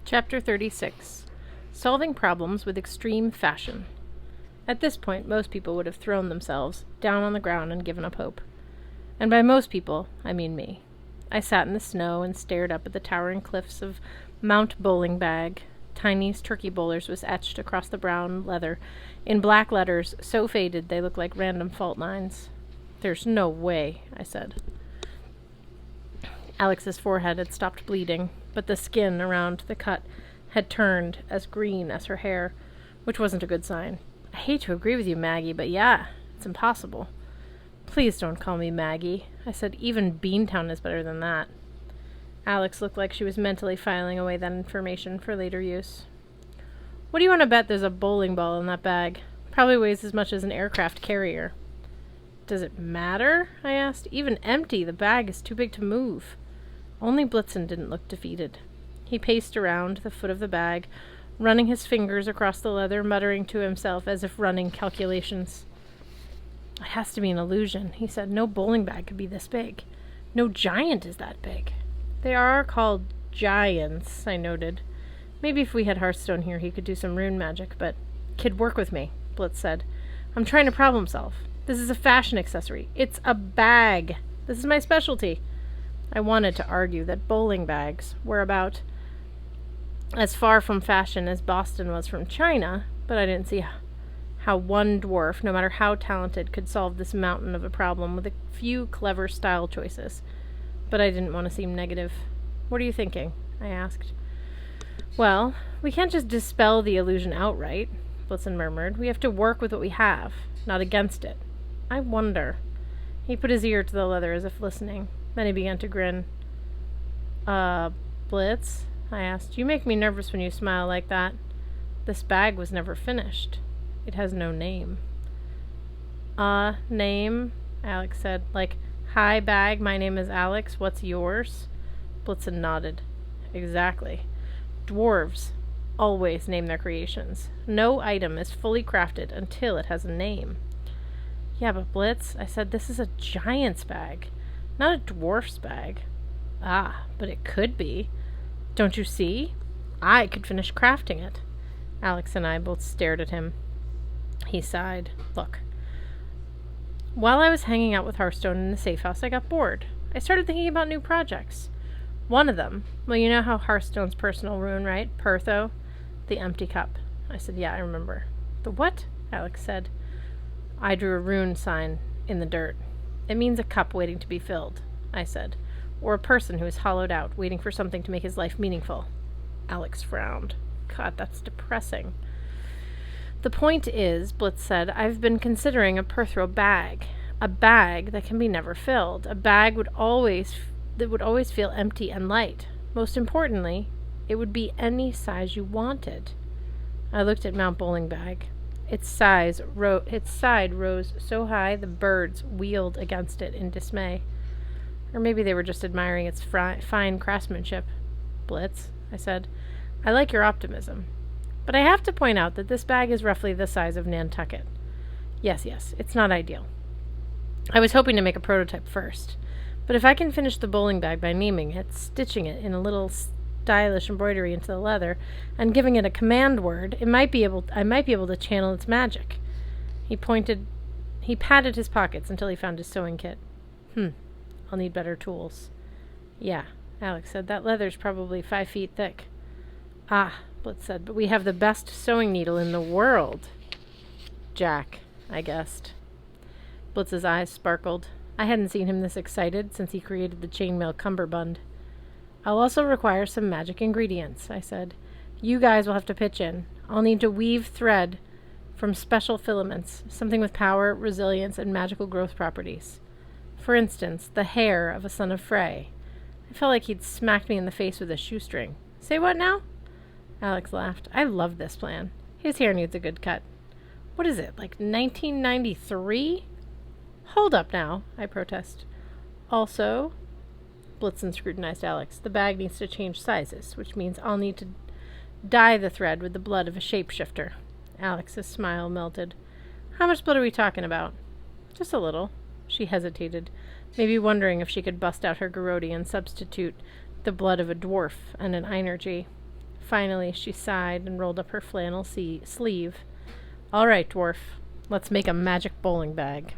Chapter 36. Solving Problems with Extreme Fashion. At this point, most people would have thrown themselves down on the ground and given up hope. And by most people, I mean me. I sat in the snow and stared up at the towering cliffs of Mount Bowling Bag. Tiny's turkey bowlers was etched across the brown leather in black letters so faded they looked like random fault lines. "There's no way," I said. Alex's forehead had stopped bleeding, but the skin around the cut had turned as green as her hair, which wasn't a good sign. "I hate to agree with you, Maggie, but yeah, it's impossible." "Please don't call me Maggie," I said. "Even Beantown is better than that." Alex looked like she was mentally filing away that information for later use. "What do you want to bet there's a bowling ball in that bag? Probably weighs as much as an aircraft carrier." "Does it matter?" I asked. "Even empty, the bag is too big to move." Only Blitzen didn't look defeated. He paced around the foot of the bag, running his fingers across the leather, muttering to himself as if running calculations. "It has to be an illusion," he said. "No bowling bag could be this big. No giant is that big." "They are called giants," I noted. "Maybe if we had Hearthstone here, he could do some rune magic, but—" "Kid, work with me," Blitz said. "I'm trying to problem solve. This is a fashion accessory. It's a bag. This is my specialty." I wanted to argue that bowling bags were about as far from fashion as Boston was from China, but I didn't see how one dwarf, no matter how talented, could solve this mountain of a problem with a few clever style choices. But I didn't want to seem negative. "What are you thinking?" I asked. "Well, we can't just dispel the illusion outright," Blitzen murmured. "We have to work with what we have, not against it. I wonder." He put his ear to the leather as if listening. Then he began to grin. Blitz?" I asked. "You make me nervous when you smile like that. This bag was never finished. It has no name." Name?" Alex said. "Like, hi, bag, my name is Alex. What's yours?" Blitzen nodded. "Exactly. Dwarves always name their creations. No item is fully crafted until it has a name." "Yeah, but Blitz," I said, "this is a giant's bag, not a dwarf's bag." "Ah, but it could be. Don't you see? I could finish crafting it." Alex and I both stared at him. He sighed. "Look, while I was hanging out with Hearthstone in the safe house, I got bored. I started thinking about new projects. One of them, well, you know how Hearthstone's personal rune, right? Pertho? The empty cup." I said, "Yeah, I remember." "The what?" Alex said. I drew a rune sign in the dirt. "It means a cup waiting to be filled," I said. "Or a person who is hollowed out, waiting for something to make his life meaningful." Alex frowned. "God, that's depressing." "The point is," Blitz said, "I've been considering a Perthro bag. A bag that can be never filled. A bag that would always feel empty and light. Most importantly, it would be any size you wanted." I looked at Mount Bowling Bag. Its side rose so high the birds wheeled against it in dismay. Or maybe they were just admiring its fine craftsmanship. "Blitz," I said, "I like your optimism. But I have to point out that this bag is roughly the size of Nantucket. Yes, it's not ideal. I was hoping to make a prototype first. But if I can finish the bowling bag by naming it, stitching it in a little stylish embroidery into the leather, and giving it a command word, I might be able to channel its magic." He patted his pockets until he found his sewing kit. I'll need better tools." "Yeah," Alex said. "That leather's probably 5 feet thick." "Ah," Blitz said, "but we have the best sewing needle in the world." "Jack," I guessed. Blitz's eyes sparkled. I hadn't seen him this excited since he created the chainmail cummerbund. "I'll also require some magic ingredients," I said. "You guys will have to pitch in. I'll need to weave thread from special filaments, something with power, resilience, and magical growth properties. For instance, the hair of a son of Frey." I felt like he'd smacked me in the face with a shoestring. "Say what now?" Alex laughed. "I love this plan. His hair needs a good cut." "What is it, like 1993? "Hold up now," I protest. "Also," Blitzen scrutinized Alex, "the bag needs to change sizes, which means I'll need to dye the thread with the blood of a shapeshifter." Alex's smile melted. "How much blood are we talking about?" "Just a little." She hesitated, maybe wondering if she could bust out her garrote and substitute the blood of a dwarf and an einergy. Finally, she sighed and rolled up her flannel sleeve. All right, dwarf. Let's make a magic bowling bag.